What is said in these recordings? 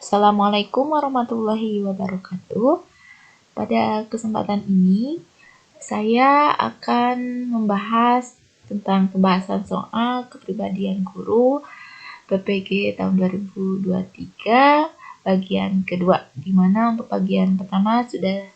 Assalamualaikum warahmatullahi wabarakatuh. Pada kesempatan ini, saya akan membahas tentang pembahasan soal kepribadian guru PPG tahun 2023 bagian kedua, di mana untuk bagian pertama sudah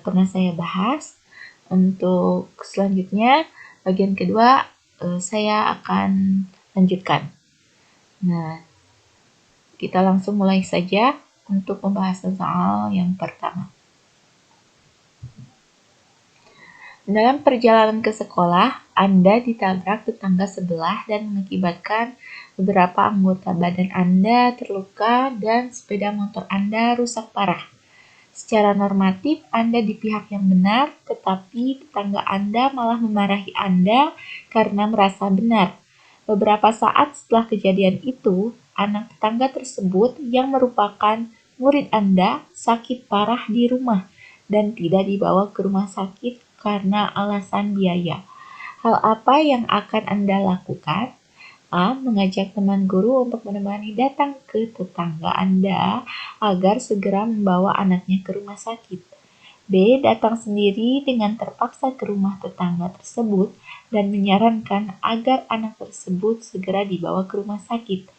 pernah saya bahas. Untuk selanjutnya, bagian kedua saya akan lanjutkan. Nah, kita langsung mulai saja untuk pembahasan soal yang pertama. Dalam perjalanan ke sekolah, Anda ditabrak tetangga sebelah dan mengakibatkan beberapa anggota badan Anda terluka dan sepeda motor Anda rusak parah. Secara normatif, Anda di pihak yang benar, tetapi tetangga Anda malah memarahi Anda karena merasa benar. Beberapa saat setelah kejadian itu, anak tetangga tersebut yang merupakan murid Anda sakit parah di rumah dan tidak dibawa ke rumah sakit karena alasan biaya. Hal apa yang akan Anda lakukan? A. Mengajak teman guru untuk menemani datang ke tetangga Anda agar segera membawa anaknya ke rumah sakit. B. Datang sendiri dengan terpaksa ke rumah tetangga tersebut dan menyarankan agar anak tersebut segera dibawa ke rumah sakit.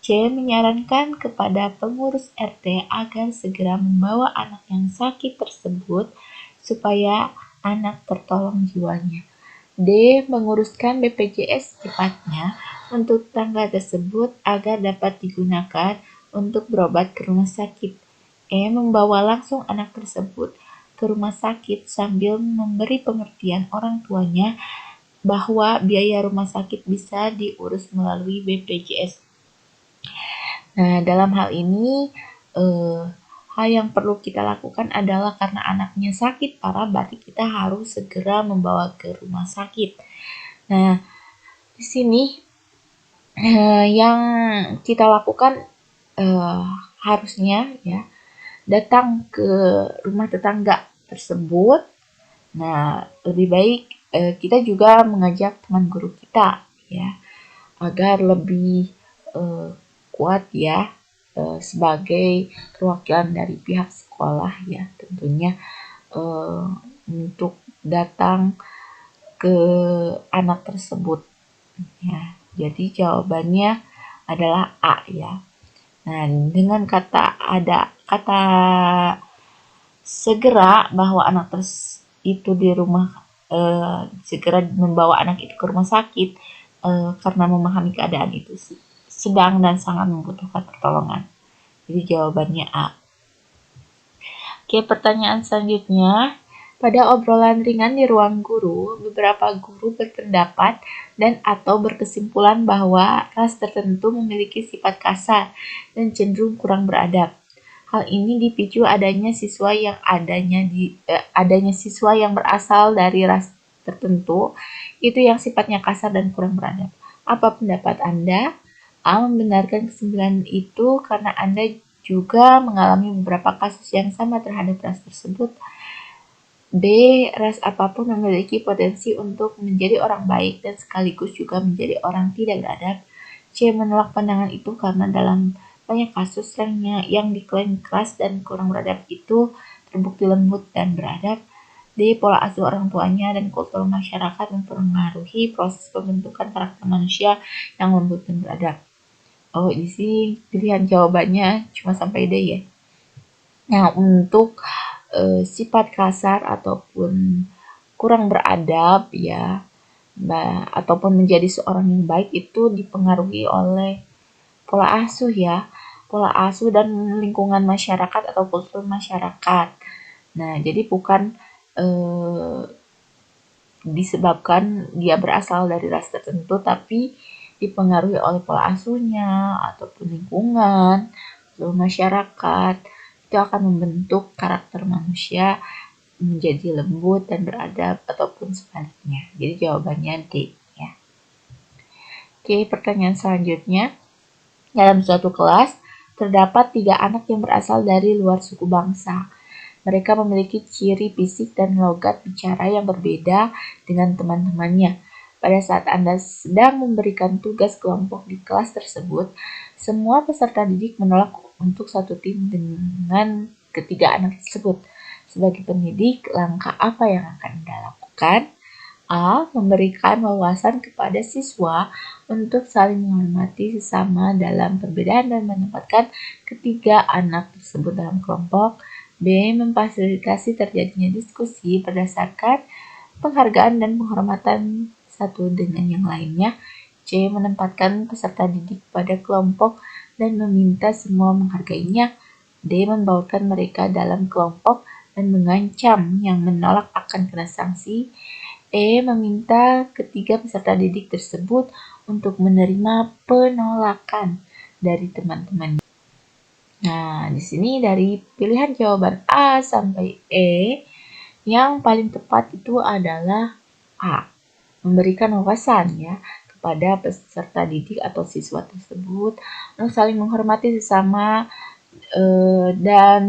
C. Menyarankan kepada pengurus RT agar segera membawa anak yang sakit tersebut supaya anak tertolong jiwanya. D. Menguruskan BPJS secepatnya untuk tetangga tersebut agar dapat digunakan untuk berobat ke rumah sakit. E. Membawa langsung anak tersebut ke rumah sakit sambil memberi pengertian orang tuanya bahwa biaya rumah sakit bisa diurus melalui BPJS. Nah, dalam hal ini, hal yang perlu kita lakukan adalah karena anaknya sakit parah, berarti kita harus segera membawa ke rumah sakit. Nah, di sini yang kita lakukan harusnya ya datang ke rumah tetangga tersebut. Nah, lebih baik kita juga mengajak teman guru kita ya agar lebih kuat ya sebagai perwakilan dari pihak sekolah ya tentunya untuk datang ke anak tersebut ya. Jadi jawabannya adalah A ya. Nah, dengan kata segera bahwa anak itu di rumah segera membawa anak itu ke rumah sakit karena memahami keadaan itu sedang dan sangat membutuhkan pertolongan. Jadi jawabannya A. Oke, pertanyaan selanjutnya. Pada obrolan ringan di ruang guru, beberapa guru berpendapat dan atau berkesimpulan bahwa ras tertentu memiliki sifat kasar dan cenderung kurang beradab. Hal ini dipicu adanya siswa yang berasal dari ras tertentu, itu yang sifatnya kasar dan kurang beradab. Apa pendapat Anda? A. Membenarkan kesimpulan itu karena Anda juga mengalami beberapa kasus yang sama terhadap ras tersebut. B. Ras apapun memiliki potensi untuk menjadi orang baik dan sekaligus juga menjadi orang tidak beradab. C. Menolak pandangan itu karena dalam banyak kasus yang diklaim keras dan kurang beradab itu terbukti lembut dan beradab. D. Pola asuh orang tuanya dan kultur masyarakat mempengaruhi proses pembentukan karakter manusia yang lembut dan beradab. Oh, di sini pilihan jawabannya cuma sampai D ya. Nah, untuk sifat kasar ataupun kurang beradab ya, ataupun menjadi seorang yang baik itu dipengaruhi oleh pola asuh ya, pola asuh dan lingkungan masyarakat atau kultur masyarakat. Nah, jadi bukan disebabkan dia berasal dari ras tertentu, tapi dipengaruhi oleh pola asuhnya ataupun lingkungan, masyarakat. Itu akan membentuk karakter manusia menjadi lembut dan beradab ataupun sebaliknya. Jadi jawabannya D ya. Oke, pertanyaan selanjutnya. Dalam suatu kelas terdapat 3 anak yang berasal dari luar suku bangsa. Mereka memiliki ciri fisik dan logat bicara yang berbeda dengan teman-temannya. Pada saat Anda sedang memberikan tugas kelompok di kelas tersebut, semua peserta didik menolak untuk satu tim dengan ketiga anak tersebut. Sebagai pendidik, langkah apa yang akan Anda lakukan? A. Memberikan wawasan kepada siswa untuk saling menghormati sesama dalam perbedaan dan menempatkan ketiga anak tersebut dalam kelompok. B. Memfasilitasi terjadinya diskusi berdasarkan penghargaan dan penghormatan satu dengan yang lainnya. C. Menempatkan peserta didik pada kelompok dan meminta semua menghargainya. D. Membaurkan mereka dalam kelompok dan mengancam yang menolak akan kena sanksi. E. Meminta ketiga peserta didik tersebut untuk menerima penolakan dari teman-temannya. Nah, di sini dari pilihan jawaban A sampai E, yang paling tepat itu adalah A. Memberikan wawasan ya kepada peserta didik atau siswa tersebut untuk saling menghormati sesama dan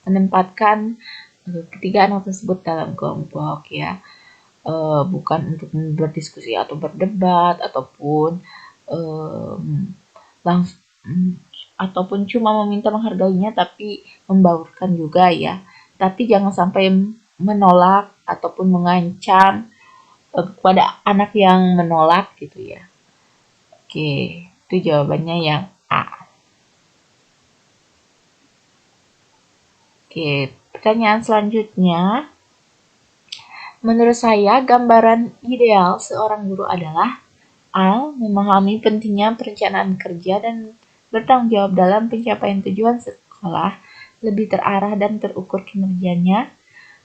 menempatkan ketiga anak tersebut dalam kelompok ya. Bukan untuk berdiskusi atau berdebat ataupun ataupun cuma meminta menghargainya tapi membaurkan juga ya. Tapi jangan sampai menolak ataupun mengancam kepada anak yang menolak gitu ya. Oke, itu jawabannya yang A. Oke, pertanyaan selanjutnya. Menurut saya, gambaran ideal seorang guru adalah A. Memahami pentingnya perencanaan kerja dan bertanggung jawab dalam pencapaian tujuan sekolah, lebih terarah dan terukur kinerjanya.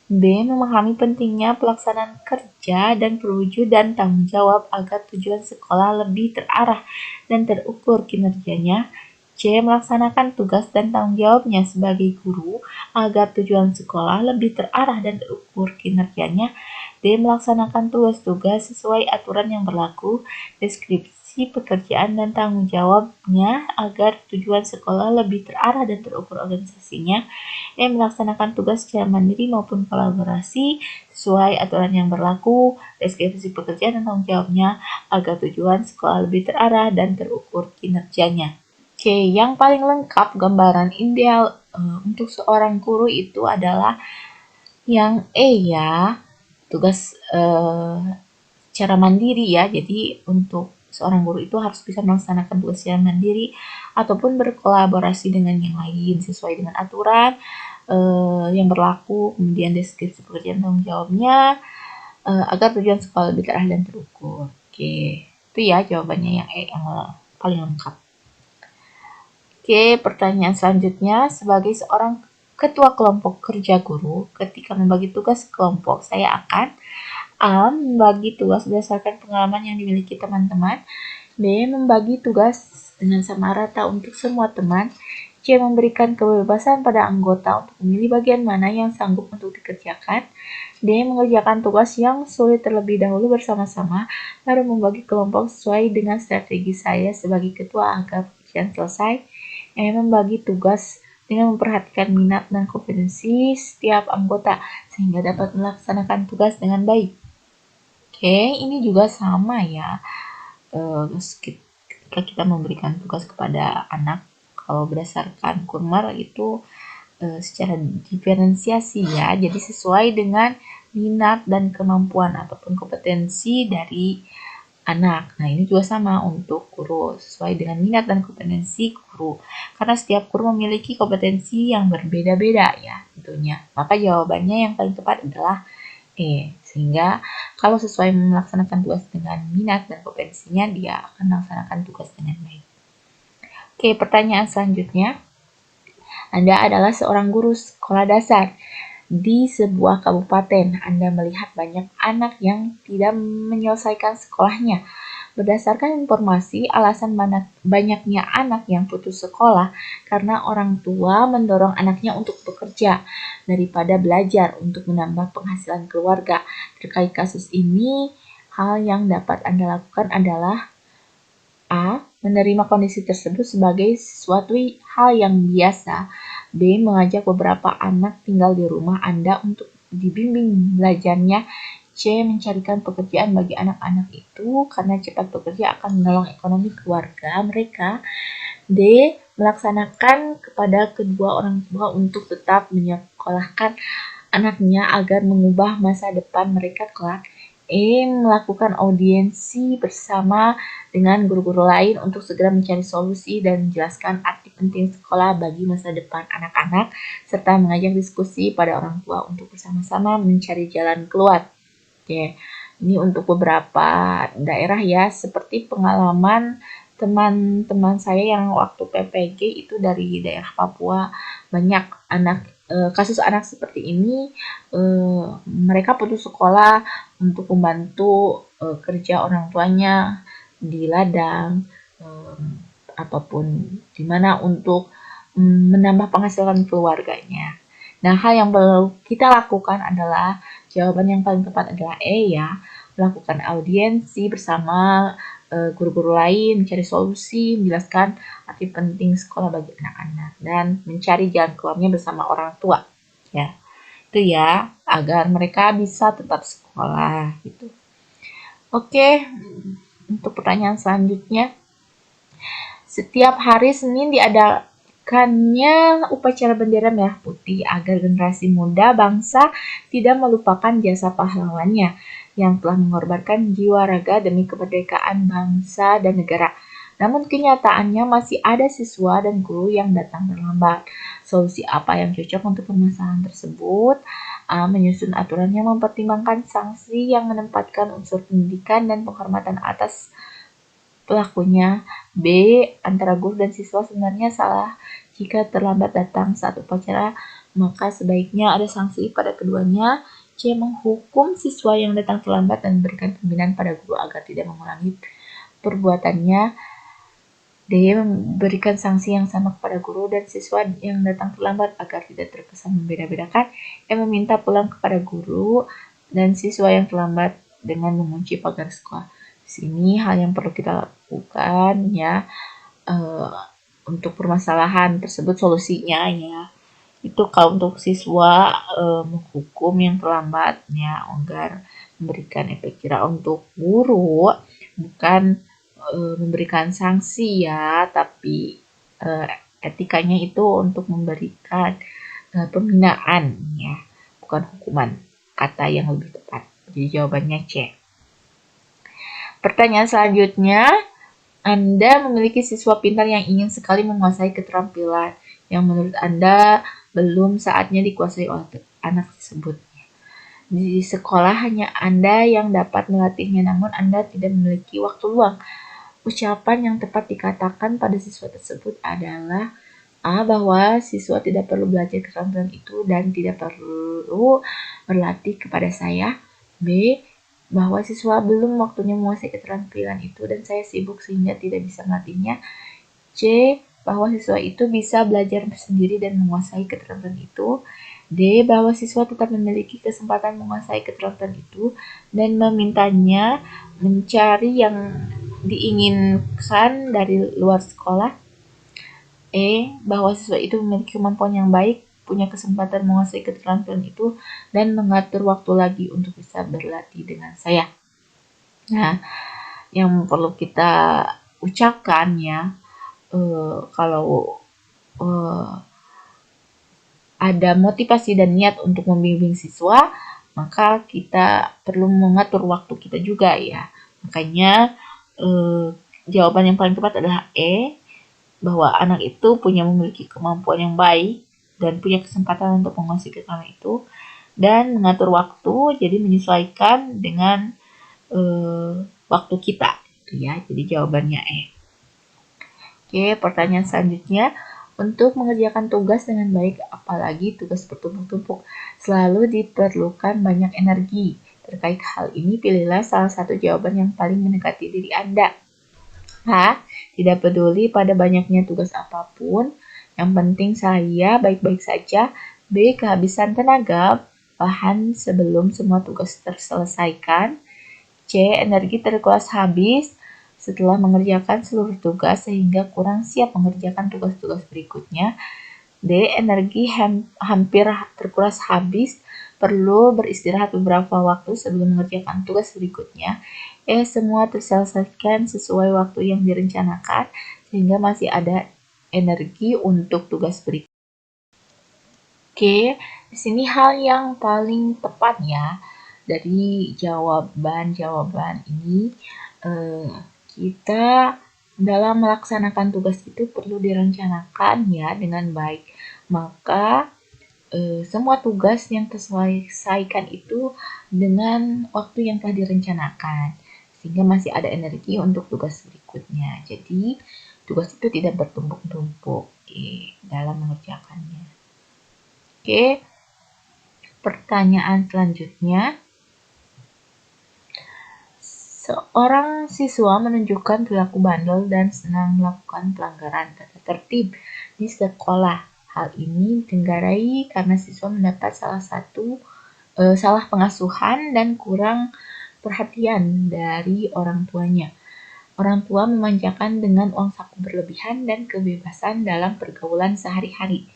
B. Memahami pentingnya pelaksanaan kerja dan perwujudan tanggung jawab agar tujuan sekolah lebih terarah dan terukur kinerjanya. C. Melaksanakan tugas dan tanggung jawabnya sebagai guru agar tujuan sekolah lebih terarah dan terukur kinerjanya. D. Melaksanakan tugas-tugas sesuai aturan yang berlaku, deskripsi pekerjaan dan tanggung jawabnya agar tujuan sekolah lebih terarah dan terukur organisasinya. E. Melaksanakan tugas secara mandiri maupun kolaborasi sesuai aturan yang berlaku, deskripsi pekerjaan dan tanggung jawabnya agar tujuan sekolah lebih terarah dan terukur kinerjanya. Oke, yang paling lengkap gambaran ideal untuk seorang guru itu adalah yang E ya, tugas secara mandiri ya. Jadi untuk seorang guru itu harus bisa melaksanakan tugas secara mandiri ataupun berkolaborasi dengan yang lain sesuai dengan aturan yang berlaku, kemudian deskripsi pekerjaan tanggung jawabnya agar tujuan sekolah lebih terarah dan terukur. Oke, itu ya jawabannya yang E yang paling lengkap. Oke, pertanyaan selanjutnya, sebagai seorang ketua kelompok kerja guru, ketika membagi tugas kelompok, saya akan A. Membagi tugas berdasarkan pengalaman yang dimiliki teman-teman. B. Membagi tugas dengan sama rata untuk semua teman. C. Memberikan kebebasan pada anggota untuk memilih bagian mana yang sanggup untuk dikerjakan. D. Mengerjakan tugas yang sulit terlebih dahulu bersama-sama, lalu membagi kelompok sesuai dengan strategi saya sebagai ketua agar pekerjaan selesai. Membagi tugas dengan memperhatikan minat dan kompetensi setiap anggota sehingga dapat melaksanakan tugas dengan baik. Oke, ini juga sama ya. Ketika kita memberikan tugas kepada anak, kalau berdasarkan Kurmer itu secara diferensiasi ya, jadi sesuai dengan minat dan kemampuan ataupun kompetensi dari anak. Nah, ini juga sama untuk guru, sesuai dengan minat dan kompetensi guru. Karena setiap guru memiliki kompetensi yang berbeda-beda ya tentunya. Maka jawabannya yang paling tepat adalah E. Sehingga kalau sesuai melaksanakan tugas dengan minat dan kompetensinya, dia akan melaksanakan tugas dengan baik. Oke, pertanyaan selanjutnya. Anda adalah seorang guru sekolah dasar. Di sebuah kabupaten, Anda melihat banyak anak yang tidak menyelesaikan sekolahnya. Berdasarkan informasi, alasan banyaknya anak yang putus sekolah karena orang tua mendorong anaknya untuk bekerja daripada belajar untuk menambah penghasilan keluarga. Terkait kasus ini, hal yang dapat Anda lakukan adalah A. Menerima kondisi tersebut sebagai sesuatu hal yang biasa. B. Mengajak beberapa anak tinggal di rumah Anda untuk dibimbing belajarnya. C. Mencarikan pekerjaan bagi anak-anak itu karena cepat bekerja akan menolong ekonomi keluarga mereka. D. melaksanakan kepada kedua orang tua untuk tetap menyekolahkan anaknya agar mengubah masa depan mereka kelak. Melakukan audiensi bersama dengan guru-guru lain untuk segera mencari solusi dan menjelaskan arti penting sekolah bagi masa depan anak-anak, serta mengajak diskusi pada orang tua untuk bersama-sama mencari jalan keluar. Oke, ini untuk beberapa daerah ya, seperti pengalaman teman-teman saya yang waktu PPG itu dari daerah Papua, banyak kasus anak seperti ini, mereka putus sekolah untuk membantu kerja orang tuanya di ladang ataupun di mana untuk menambah penghasilan keluarganya. Nah, hal yang perlu kita lakukan adalah jawaban yang paling tepat adalah ya, melakukan audiensi bersama guru-guru lain, mencari solusi, menjelaskan arti penting sekolah bagi anak-anak, dan mencari jalan keluarnya bersama orang tua. Ya, itu ya, agar mereka bisa tetap sekolah gitu. Oke, untuk pertanyaan selanjutnya, setiap hari Senin diadakannya upacara bendera merah putih agar generasi muda bangsa tidak melupakan jasa pahlawannya yang telah mengorbankan jiwa raga demi kemerdekaan bangsa dan negara. Namun kenyataannya masih ada siswa dan guru yang datang terlambat. Solusi apa yang cocok untuk permasalahan tersebut? Menyusun aturan yang mempertimbangkan sanksi yang menempatkan unsur pendidikan dan penghormatan atas pelakunya. B. Antara guru dan siswa sebenarnya salah jika terlambat datang saat upacara, maka sebaiknya ada sanksi pada keduanya. C. Menghukum siswa yang datang terlambat dan memberikan pembinaan pada guru agar tidak mengulangi perbuatannya. D. Memberikan sanksi yang sama kepada guru dan siswa yang datang terlambat agar tidak terkesan membeda-bedakan. E. Meminta pulang kepada guru dan siswa yang terlambat dengan mengunci pagar sekolah. Di sini hal yang perlu kita lakukan ya, untuk permasalahan tersebut solusinya ya, itu kalau untuk siswa menghukum yang terlambat ya agar memberikan efek jerah. Untuk guru bukan memberikan sanksi ya, tapi etikanya itu untuk memberikan pembinaan ya, bukan hukuman, kata yang lebih tepat. Jadi jawabannya C. Pertanyaan selanjutnya, Anda memiliki siswa pintar yang ingin sekali menguasai keterampilan yang menurut Anda belum saatnya dikuasai oleh anak tersebut. Di sekolah hanya Anda yang dapat melatihnya, namun Anda tidak memiliki waktu luang. Ucapan yang tepat dikatakan pada siswa tersebut adalah A. Bahwa siswa tidak perlu belajar keterampilan itu dan tidak perlu berlatih kepada saya. B. Bahwa siswa belum waktunya menguasai keterampilan itu dan saya sibuk sehingga tidak bisa melatihnya. C. Bahwa siswa itu bisa belajar sendiri dan menguasai keterampilan itu. D. Bahwa siswa tetap memiliki kesempatan menguasai keterampilan itu dan memintanya mencari yang diinginkan dari luar sekolah. E. Bahwa siswa itu memiliki kemampuan yang baik, punya kesempatan menguasai keterampilan itu, dan mengatur waktu lagi untuk bisa berlatih dengan saya. Nah, yang perlu kita ucapkan ya, kalau ada motivasi dan niat untuk membimbing siswa, maka kita perlu mengatur waktu kita juga ya. Makanya jawaban yang paling tepat adalah E, bahwa anak itu memiliki kemampuan yang baik dan punya kesempatan untuk menguasai keterampilan itu dan mengatur waktu, jadi menyesuaikan dengan waktu kita gitu ya. Jadi jawabannya E. Oke, pertanyaan selanjutnya, untuk mengerjakan tugas dengan baik, apalagi tugas bertumpuk-tumpuk, selalu diperlukan banyak energi. Terkait hal ini, pilihlah salah satu jawaban yang paling mendekati diri Anda. A. Tidak peduli pada banyaknya tugas apapun, yang penting saya baik-baik saja. B. Kehabisan tenaga, bahan sebelum semua tugas terselesaikan. C. Energi terkuras habis setelah mengerjakan seluruh tugas sehingga kurang siap mengerjakan tugas-tugas berikutnya. D. Energi hampir terkuras habis, perlu beristirahat beberapa waktu sebelum mengerjakan tugas berikutnya. E. Semua terselesaikan sesuai waktu yang direncanakan sehingga masih ada energi untuk tugas berikutnya. Oke, di sini hal yang paling tepat ya dari jawaban-jawaban ini, kita dalam melaksanakan tugas itu perlu direncanakan ya dengan baik. Maka semua tugas yang terselesaikan itu dengan waktu yang telah direncanakan, sehingga masih ada energi untuk tugas berikutnya. Jadi tugas itu tidak bertumpuk-tumpuk dalam mengerjakannya. Oke, pertanyaan selanjutnya. Seorang siswa menunjukkan perilaku bandel dan senang melakukan pelanggaran tata tertib di sekolah. Hal ini ditenggarai karena siswa mendapat salah pengasuhan dan kurang perhatian dari orang tuanya. Orang tua memanjakan dengan uang saku berlebihan dan kebebasan dalam pergaulan sehari-hari.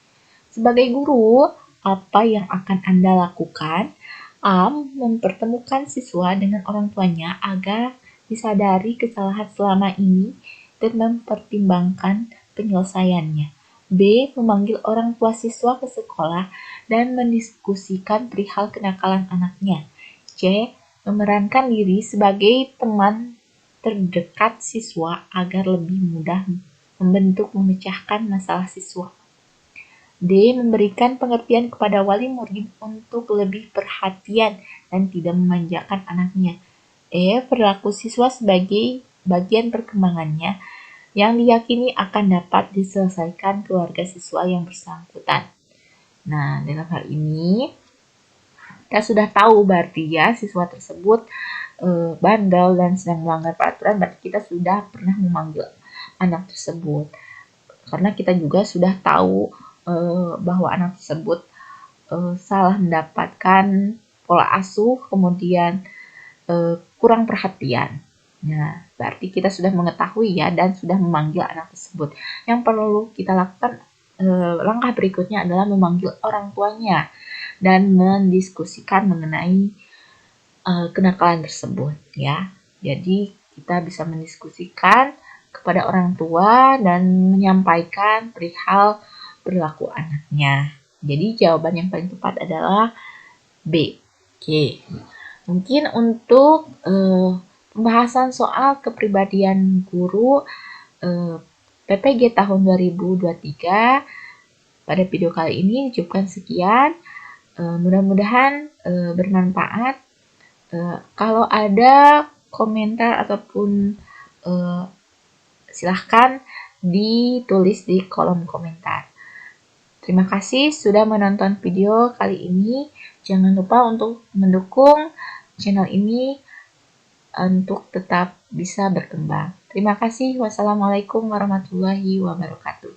Sebagai guru, apa yang akan Anda lakukan? A. Mempertemukan siswa dengan orang tuanya agar disadari kesalahan selama ini dan mempertimbangkan penyelesaiannya. B. Memanggil orang tua siswa ke sekolah dan mendiskusikan perihal kenakalan anaknya. C. Memerankan diri sebagai teman terdekat siswa agar lebih mudah memecahkan masalah siswa. D. Memberikan pengertian kepada wali murid untuk lebih perhatian dan tidak memanjakan anaknya. E. Perilaku siswa sebagai bagian perkembangannya yang diyakini akan dapat diselesaikan keluarga siswa yang bersangkutan. Nah, dalam hal ini kita sudah tahu berarti ya siswa tersebut bandel dan sedang melanggar peraturan, berarti kita sudah pernah memanggil anak tersebut. Karena kita juga sudah tahu bahwa anak tersebut salah mendapatkan pola asuh, kemudian kurang perhatian. Nah, berarti kita sudah mengetahui ya dan sudah memanggil anak tersebut. Yang perlu kita lakukan langkah berikutnya adalah memanggil orang tuanya dan mendiskusikan mengenai kenakalan tersebut ya. Jadi kita bisa mendiskusikan kepada orang tua dan menyampaikan perihal perilaku anaknya. Jadi jawaban yang paling tepat adalah B. Oke. Mungkin untuk pembahasan soal kepribadian guru PPG tahun 2023 pada video kali ini cukupkan sekian. Mudah-mudahan bermanfaat. Kalau ada komentar ataupun silahkan ditulis di kolom komentar. Terima kasih sudah menonton video kali ini. Jangan lupa untuk mendukung channel ini untuk tetap bisa berkembang. Terima kasih. Wassalamualaikum warahmatullahi wabarakatuh.